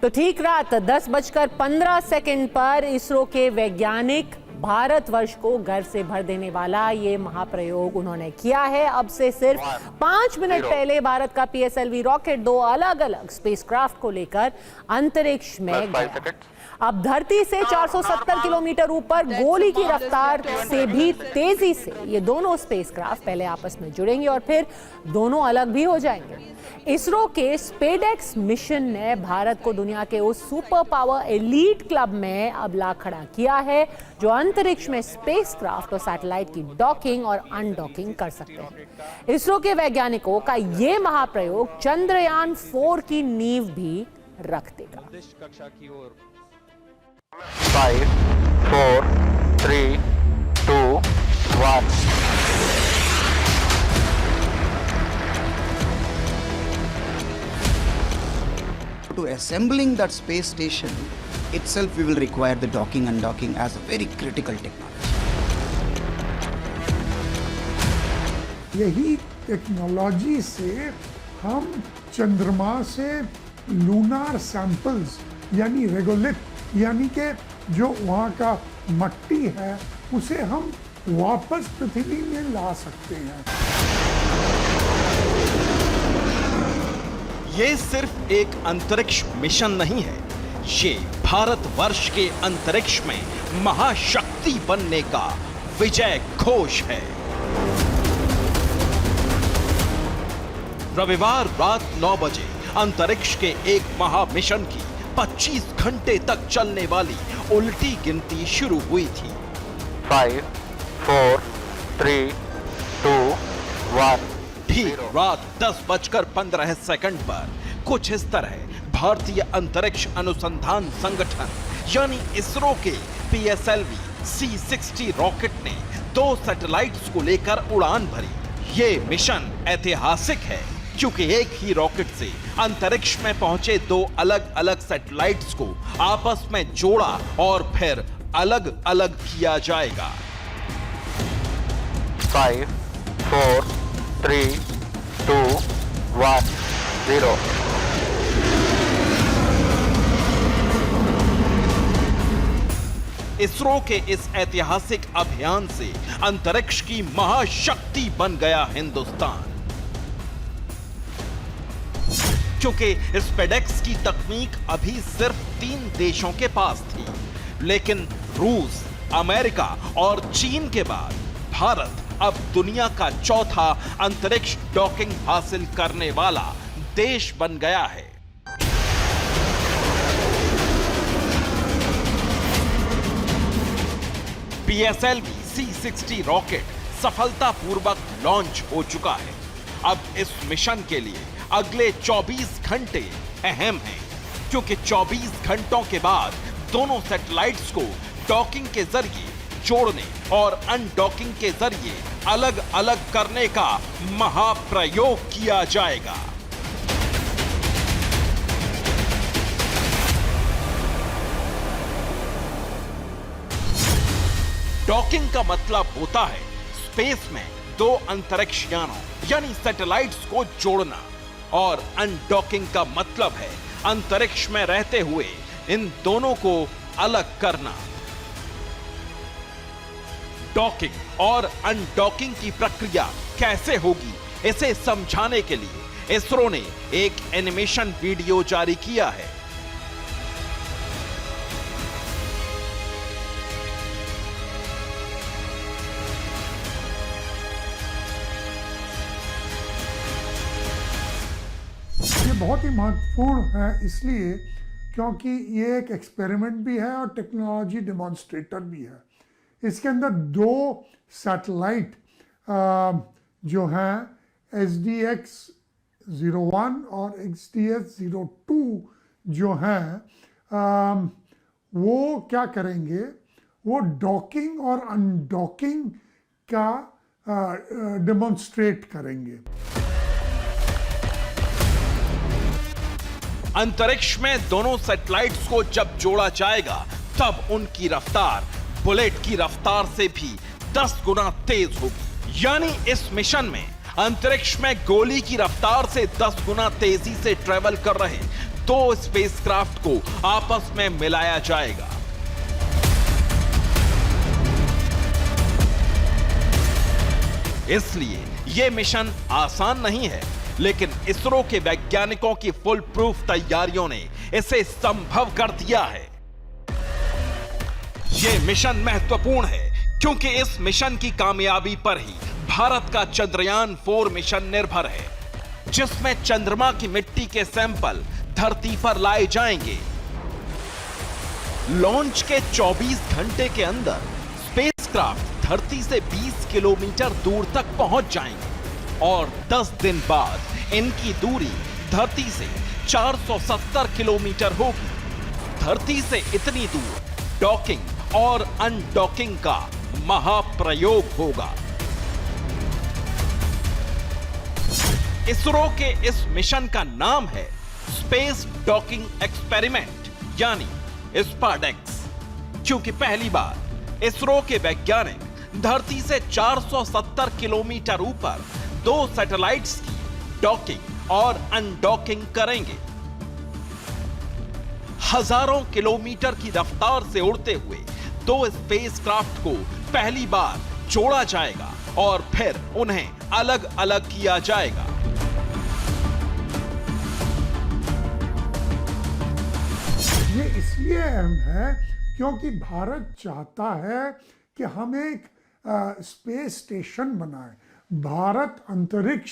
तो ठीक रात 10:15 पर इसरो के वैज्ञानिक भारतवर्ष को गर्व से भर देने वाला ये महाप्रयोग उन्होंने किया है। अब से सिर्फ 5 मिनट पहले भारत का PSLV रॉकेट 2 अलग-अलग स्पेसक्राफ्ट को लेकर अंतरिक्ष में गया। अब धरती से 470 किलोमीटर ऊपर गोली की रफ्तार से भी तेजी से ये दोनों स्पेसक्राफ्ट पहले आपस में जुड़ेंगे और फिर दोनों अलग भी हो जाएंगे। इसरो के स्पेडेक्स मिशन ने भारत को दुनिया के उस सुपर पावर एलीट क्लब में अब ला खड़ा किया है जो अंतरिक्ष में स्पेसक्राफ्ट और सैटेलाइट की डॉकिंग और अनडॉकिंग कर सकते हैं। इसरो के वैज्ञानिकों का ये महाप्रयोग चंद्रयान 4 की नींव भी रख देगा। 5, 4, 3, 2, 1। To assembling that space station itself, we will require the docking and unlocking as a very critical technology. यही टेक्नोलॉजी से हम चंद्रमा से लूनार सैंपल्स यानी रेगोलिथ यानी कि जो वहाँ का मट्टी है उसे हम वापस पृथ्वी में ला सकते हैं। ये सिर्फ एक अंतरिक्ष मिशन नहीं है, ये भारतवर्ष के अंतरिक्ष में महाशक्ति बनने का विजय घोष है। रविवार रात 9 बजे अंतरिक्ष के एक महामिशन की 25 घंटे तक चलने वाली उल्टी गिनती शुरू हुई थी। 5, 4, 3, 2, 1। ठीक रात 10:15 पर कुछ इस तरह भारतीय अंतरिक्ष अनुसंधान संगठन यानी इसरो के PSLV C-60 रॉकेट ने 2 सैटेलाइट्स को लेकर उड़ान भरी। ये मिशन ऐतिहासिक है क्योंकि एक ही रॉकेट से अंतरिक्ष में पहुंचे 2 अलग-अलग सैटेलाइट्स को आपस में जोड़ा और फिर अलग-अलग किया जाएगा। 5, 4, 3, 2, 1, 0। इसरो के इस ऐतिहासिक अभियान से अंतरिक्ष की महाशक्ति बन गया हिंदुस्तान, क्योंकि स्पेडेक्स की तकनीक अभी सिर्फ 3 देशों के पास थी, लेकिन रूस, अमेरिका और चीन के बाद भारत अब दुनिया का चौथा अंतरिक्ष डॉकिंग हासिल करने वाला देश बन गया है। PSLV C-60 रॉकेट सफलतापूर्वक लॉन्च हो चुका है। अब इस मिशन के लिए अगले 24 घंटे अहम हैं, क्योंकि 24 घंटों के बाद दोनों सैटेलाइट्स को डॉकिंग के जरिए जोड़ने और अनडॉकिंग के जरिए अलग-अलग करने का महाप्रयोग किया जाएगा। डॉकिंग का मतलब होता है स्पेस में 2 अंतरिक्ष यानों यानी सैटेलाइट्स को जोड़ना, और अनडॉकिंग का मतलब है अंतरिक्ष में रहते हुए इन दोनों को अलग करना। डॉकिंग और अनडॉकिंग की प्रक्रिया कैसे होगी, इसे समझाने के लिए इसरो ने एक एनिमेशन वीडियो जारी किया है। ये बहुत ही महत्वपूर्ण है इसलिए क्योंकि ये एक एक्सपेरिमेंट भी है और टेक्नोलॉजी डेमोन्स्ट्रेटर भी है। इसके अंदर 2 सैटेलाइट जो हैं SDX-01 और XDS-02 जो हैं वो क्या करेंगे, वो डॉकिंग और अनडॉकिंग का डेमोन्स्ट्रेट करेंगे। अंतरिक्ष में दोनों सैटेलाइट्स को जब जोड़ा जाएगा तब उनकी रफ्तार बुलेट की रफ्तार से भी 10 गुना तेज होगी। यानी इस मिशन में अंतरिक्ष में गोली की रफ्तार से 10 गुना तेजी से ट्रेवल कर रहे दो स्पेसक्राफ्ट को आपस में मिलाया जाएगा। इसलिए यह मिशन आसान नहीं है, लेकिन इसरो के वैज्ञानिकों की फुल प्रूफ तैयारियों ने इसे संभव कर दिया है। यह मिशन महत्वपूर्ण है क्योंकि इस मिशन की कामयाबी पर ही भारत का चंद्रयान 4 मिशन निर्भर है, जिसमें चंद्रमा की मिट्टी के सैंपल धरती पर लाए जाएंगे। लॉन्च के 24 घंटे के अंदर स्पेसक्राफ्ट धरती से 20 किलोमीटर दूर तक पहुंच जाएंगे और 10 दिन बाद इनकी दूरी धरती से 470 किलोमीटर होगी। धरती से इतनी दूर डॉकिंग और अनडॉकिंग का महाप्रयोग होगा। इसरो के इस मिशन का नाम है स्पेस डॉकिंग एक्सपेरिमेंट यानी स्पाडेक्स, क्योंकि पहली बार इसरो के वैज्ञानिक धरती से 470 किलोमीटर ऊपर 2 सैटेलाइट्स की डॉकिंग और अनडॉकिंग करेंगे। हजारों किलोमीटर की रफ्तार से उड़ते हुए 2 स्पेसक्राफ्ट को पहली बार जोड़ा जाएगा और फिर उन्हें अलग अलग किया जाएगा। ये इसलिए अहम है क्योंकि भारत चाहता है कि हम एक स्पेस स्टेशन बनाएं, भारत अंतरिक्ष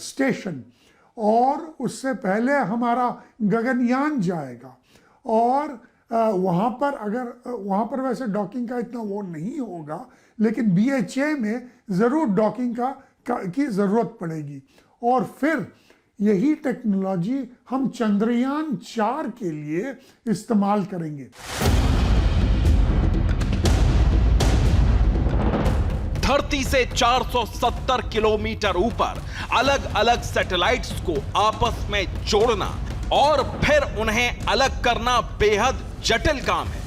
स्टेशन, और उससे पहले हमारा गगनयान जाएगा और वहाँ पर वैसे डॉकिंग का इतना वो नहीं होगा, लेकिन BHA में ज़रूर डॉकिंग की ज़रूरत पड़ेगी। और फिर यही टेक्नोलॉजी हम चंद्रयान 4 के लिए इस्तेमाल करेंगे। धरती से 470 किलोमीटर ऊपर अलग अलग सैटेलाइट्स को आपस में जोड़ना और फिर उन्हें अलग करना बेहद जटिल काम है।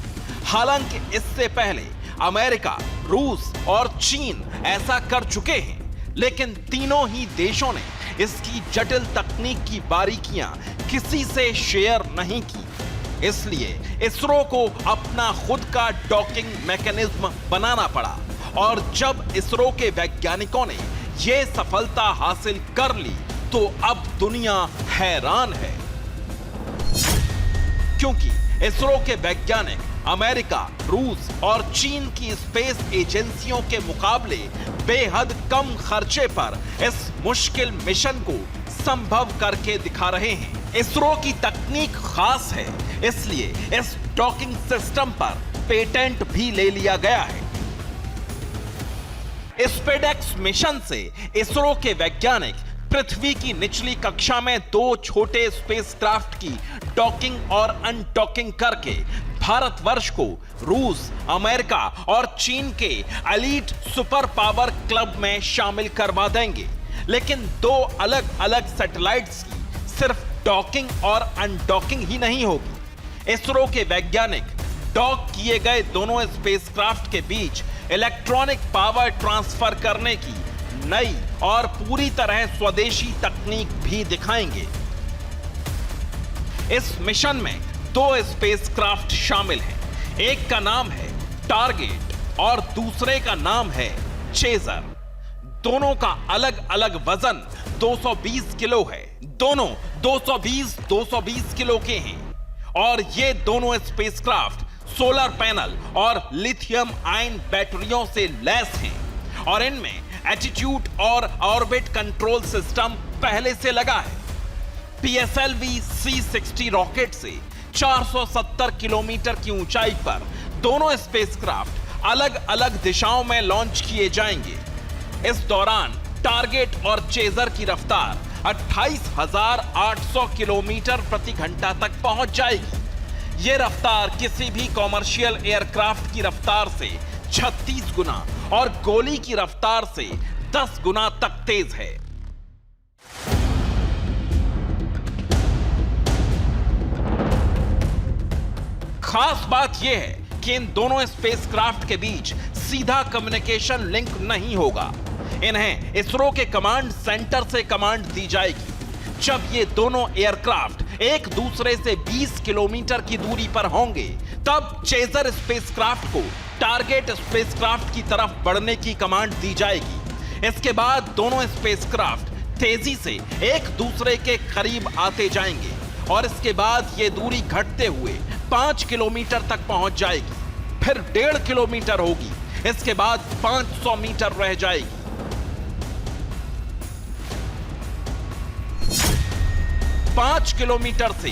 हालांकि इससे पहले अमेरिका, रूस और चीन ऐसा कर चुके हैं, लेकिन तीनों ही देशों ने इसकी जटिल तकनीक की बारीकियां किसी से शेयर नहीं की। इसलिए इसरो को अपना खुद का डॉकिंग मैकेनिज्म बनाना पड़ा और जब इसरो के वैज्ञानिकों ने यह सफलता हासिल कर ली तो अब दुनिया हैरान है, क्योंकि इसरो के वैज्ञानिक अमेरिका, रूस और चीन की स्पेस एजेंसियों के मुकाबले बेहद कम खर्चे पर इस मुश्किल मिशन को संभव करके दिखा रहे हैं। इसरो की तकनीक खास है, इसलिए इस डॉकिंग सिस्टम पर पेटेंट भी ले लिया गया है। स्पेडेक्स मिशन से इसरो के वैज्ञानिक पृथ्वी की निचली कक्षा में 2 छोटे स्पेसक्राफ्ट की डॉकिंग और अनडॉकिंग करके भारतवर्ष को रूस, अमेरिका और चीन के एलीट सुपर पावर क्लब में शामिल करवा देंगे। लेकिन 2 अलग अलग सैटेलाइट्स की सिर्फ डॉकिंग और अनडॉकिंग ही नहीं होगी। इसरो के वैज्ञानिक डॉक किए गए दोनों स्पेसक्राफ्ट के बीच इलेक्ट्रॉनिक पावर ट्रांसफर करने की नई और पूरी तरह स्वदेशी तकनीक भी दिखाएंगे। इस मिशन में 2 स्पेसक्राफ्ट शामिल हैं। एक का नाम है टारगेट और दूसरे का नाम है चेजर। दोनों का अलग अलग वजन 220 किलो है। दोनों 220 किलो के हैं और ये दोनों स्पेसक्राफ्ट सोलर पैनल और लिथियम आयन बैटरियों से लैस हैं और इनमें एटीट्यूड और ऑर्बिट कंट्रोल सिस्टम पहले से लगा है। PSLV C60 रॉकेट से 470 किलोमीटर की ऊंचाई पर दोनों स्पेसक्राफ्ट अलग अलग दिशाओं में लॉन्च किए जाएंगे। इस दौरान टारगेट और चेजर की रफ्तार 28,800 किलोमीटर प्रति घंटा तक पहुंच जाएगी। यह रफ्तार किसी भी कॉमर्शियल एयरक्राफ्ट की रफ्तार से 36 गुना और गोली की रफ्तार से 10 गुना तक तेज है। खास बात यह है कि इन दोनों स्पेसक्राफ्ट के बीच सीधा कम्युनिकेशन लिंक नहीं होगा। इन्हें इसरो के कमांड सेंटर से कमांड दी जाएगी, जब ये दोनों एयरक्राफ्ट एक दूसरे से 20 किलोमीटर की दूरी पर होंगे, तब चेजर स्पेसक्राफ्ट को टारगेट स्पेसक्राफ्ट की तरफ बढ़ने की कमांड दी जाएगी। इसके बाद दोनों स्पेसक्राफ्ट तेजी से एक दूसरे के करीब आते जाएंगे और इसके बाद ये दूरी घटते हुए 5 किलोमीटर तक पहुंच जाएगी, फिर 1.5 किलोमीटर होगी, इसके बाद 500 मीटर रह जाएगी। 5 किलोमीटर से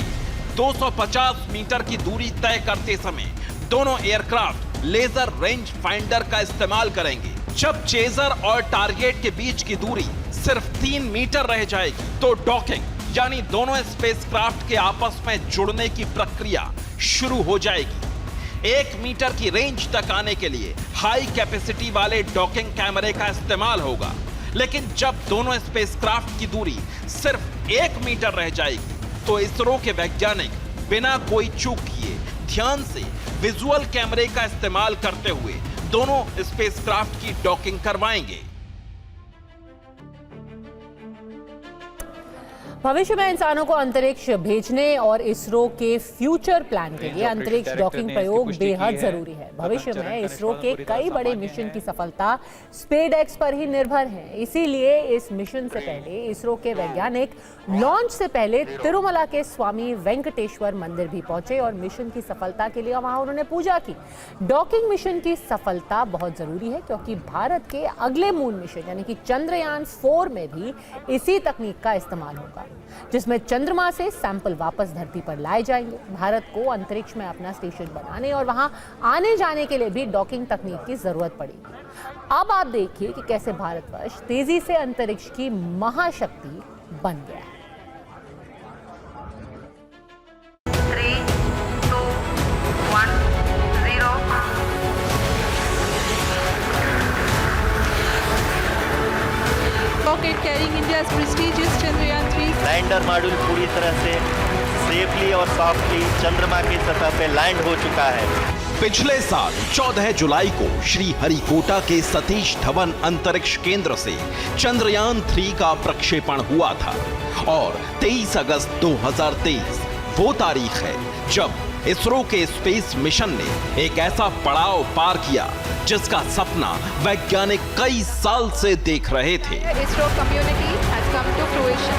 250 मीटर की दूरी तय करते समय दोनों एयरक्राफ्ट लेजर रेंज फाइंडर का इस्तेमाल करेंगे। जब चेजर और टारगेट के बीच की दूरी सिर्फ 3 मीटर रह जाएगी तो डॉकिंग यानी दोनों स्पेसक्राफ्ट के आपस में जुड़ने की प्रक्रिया शुरू हो जाएगी। 1 मीटर की रेंज तक आने के लिए हाई कैपेसिटी वाले डॉकिंग कैमरे का इस्तेमाल होगा, लेकिन जब दोनों स्पेसक्राफ्ट की दूरी सिर्फ 1 मीटर रह जाएगी तो इसरो के वैज्ञानिक बिना कोई चूक किए ध्यान से विजुअल कैमरे का इस्तेमाल करते हुए दोनों स्पेसक्राफ्ट की डॉकिंग करवाएंगे। भविष्य में इंसानों को अंतरिक्ष भेजने और इसरो के फ्यूचर प्लान के लिए अंतरिक्ष डॉकिंग प्रयोग बेहद जरूरी है। भविष्य में इसरो के कई बड़े मिशन की सफलता स्पेसएक्स पर ही निर्भर है। इसीलिए इस मिशन से पहले इसरो के वैज्ञानिक लॉन्च से पहले तिरुमला के स्वामी वेंकटेश्वर मंदिर भी पहुंचे और मिशन की सफलता के लिए वहां उन्होंने पूजा की। डॉकिंग मिशन की सफलता बहुत जरूरी है क्योंकि भारत के अगले मून मिशन यानी कि चंद्रयान 4 में भी इसी तकनीक का इस्तेमाल होगा, जिसमें चंद्रमा से सैंपल वापस धरती पर लाए जाएंगे। भारत को अंतरिक्ष में अपना स्टेशन बनाने और वहां आने जाने के लिए भी डॉकिंग तकनीक की जरूरत पड़ेगी। अब आप देखिए कि कैसे भारतवर्ष तेजी से अंतरिक्ष की महाशक्ति बन गया है। 3, 2, 1, 0. Rocket carrying India's prestigious Chandrayaan 3 lander module पूरी तरह से सेफली और सॉफ्टली चंद्रमा की सतह पे लैंड हो चुका है। पिछले साल 14 जुलाई को श्री हरिकोटा के सतीश धवन अंतरिक्ष केंद्र से चंद्रयान 3 का प्रक्षेपण हुआ था और 23 अगस्त 2023 वो तारीख है जब इसरो के स्पेस मिशन ने एक ऐसा पड़ाव पार किया जिसका सपना वैज्ञानिक कई साल से देख रहे थे। ISRO community has come to fruition.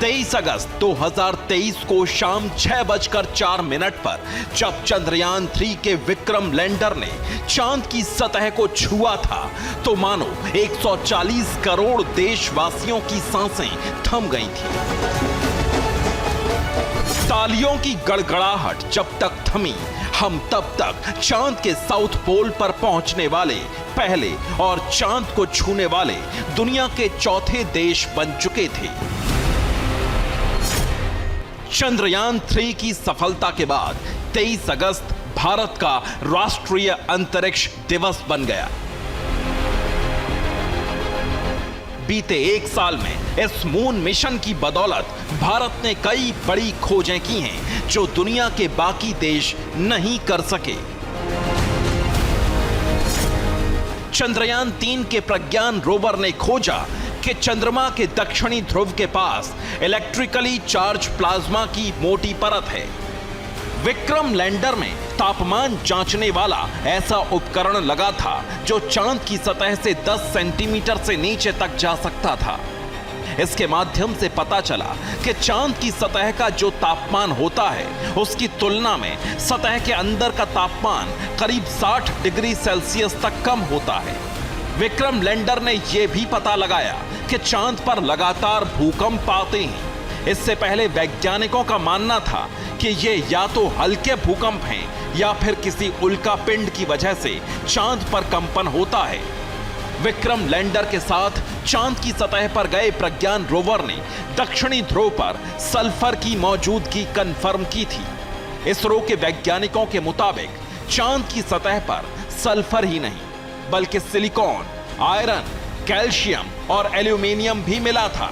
23 अगस्त 2023 को शाम 6:04 पर जब चंद्रयान 3 के विक्रम लैंडर ने चांद की सतह को छुआ था तो मानो 140 करोड़ देशवासियों की सांसें थम गई थी। तालियों की गड़गड़ाहट जब तक थमी, हम तब तक चांद के साउथ पोल पर पहुंचने वाले पहले और चांद को छूने वाले दुनिया के चौथे देश बन चुके थे। चंद्रयान 3 की सफलता के बाद 23 अगस्त भारत का राष्ट्रीय अंतरिक्ष दिवस बन गया। बीते 1 साल में इस मून मिशन की बदौलत भारत ने कई बड़ी खोजें की हैं जो दुनिया के बाकी देश नहीं कर सके। चंद्रयान 3 के प्रज्ञान रोवर ने खोजा कि चंद्रमा के दक्षिणी ध्रुव के पास इलेक्ट्रिकली चार्ज प्लाज्मा की मोटी परत है। विक्रम लैंडर में तापमान जांचने वाला ऐसा उपकरण लगा था जो चांद की सतह से 10 सेंटीमीटर से नीचे तक जा सकता था। इसके माध्यम से पता चला कि चांद की सतह का जो तापमान होता है उसकी तुलना में सतह के अंदर का तापमान करीब 60 डिग्री सेल्सियस तक कम होता है। विक्रम लैंडर ने यह भी पता लगाया कि चांद पर लगातार भूकंप आते हैं। इससे पहले वैज्ञानिकों का मानना था कि ये या तो हल्के भूकंप हैं या फिर किसी उल्का पिंड की वजह से चांद पर कंपन होता है। विक्रम लैंडर के साथ चांद की सतह पर गए प्रज्ञान रोवर ने दक्षिणी ध्रुव पर सल्फर की मौजूदगी कंफर्म की थी। इसरो के वैज्ञानिकों के मुताबिक चांद की सतह पर सल्फर ही नहीं बल्कि सिलिकॉन, आयरन, कैल्शियम और एल्यूमिनियम भी मिला था।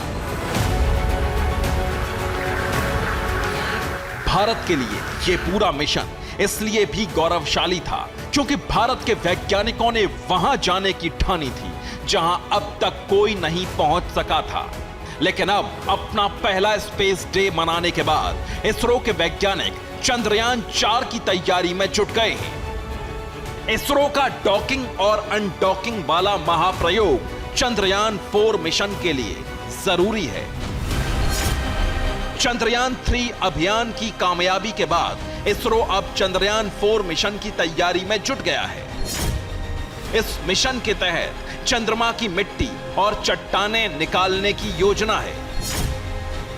भारत के लिए यह पूरा मिशन इसलिए भी गौरवशाली था क्योंकि भारत के वैज्ञानिकों ने वहां जाने की ठानी थी जहां अब तक कोई नहीं पहुंच सका था। लेकिन अब अपना पहला स्पेस डे मनाने के बाद इसरो के वैज्ञानिक चंद्रयान 4 की तैयारी में जुट गए हैं। इसरो का डॉकिंग और अनडॉकिंग वाला महाप्रयोग चंद्रयान 4 मिशन के लिए जरूरी है। चंद्रयान 3 अभियान की कामयाबी के बाद इसरो अब चंद्रयान 4 मिशन की तैयारी में जुट गया है। इस मिशन के तहत चंद्रमा की मिट्टी और चट्टानें निकालने की योजना है।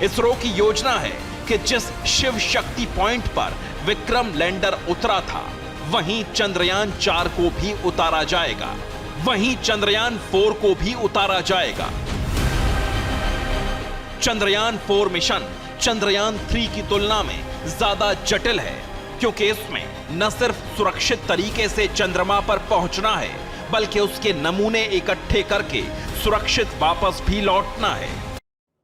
इसरो की योजना है कि जिस शिव शक्ति पॉइंट पर विक्रम लैंडर उतरा था, वहीं चंद्रयान 4 को भी उतारा जाएगा, वहीं चंद्रयान 4 को भी उतारा जाएगा। चंद्रयान 4 मिशन चंद्रयान 3 की तुलना में ज्यादा जटिल है, क्योंकि इसमें न सिर्फ सुरक्षित तरीके से चंद्रमा पर पहुंचना है, बल्कि उसके नमूने इकट्ठे करके सुरक्षित वापस भी लौटना है।